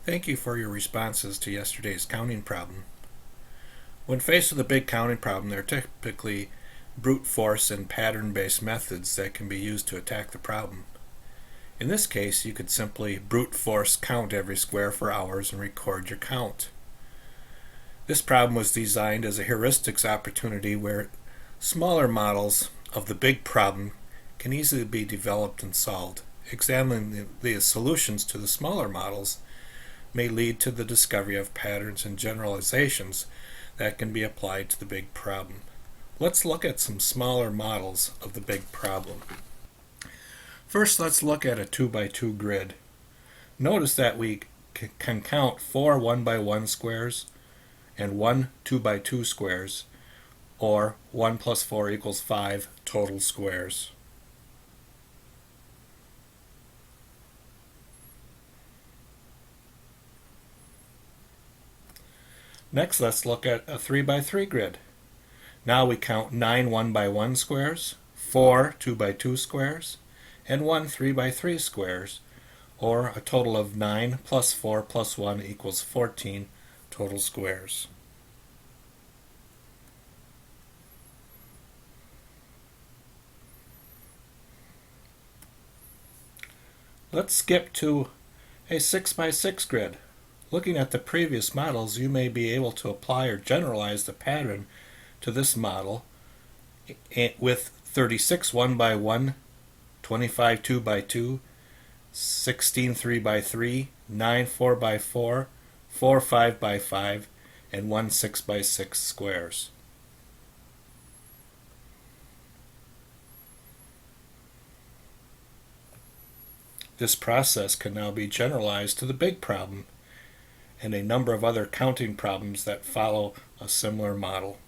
Thank you for your responses to yesterday's counting problem. When faced with a big counting problem, there are typically brute force and pattern-based methods that can be used to attack the problem. In this case, you could simply brute force count every square for hours and record your count. This problem was designed as a heuristics opportunity where smaller models of the big problem can easily be developed and solved. Examining the solutions to the smaller models may lead to the discovery of patterns and generalizations that can be applied to the big problem. Let's look at some smaller models of the big problem. First, let's look at a 2x2 grid. Notice that we can count 4 1x1 squares and 1 2x2 squares, or 1 plus 4 equals 5 total squares. Next, let's look at a 3x3 grid. Now we count 9 1x1 squares, 4 2x2 squares, and 1 3x3 squares, or a total of 9 plus 4 plus 1 equals 14 total squares. Let's skip to a 6x6 grid. Looking at the previous models, you may be able to apply or generalize the pattern to this model with 36 1x1, 25 2x2, 16 3x3, 9 4x4, 4 5x5, and 1 6x6 squares. This process can now be generalized to the big problem and a number of other counting problems that follow a similar model.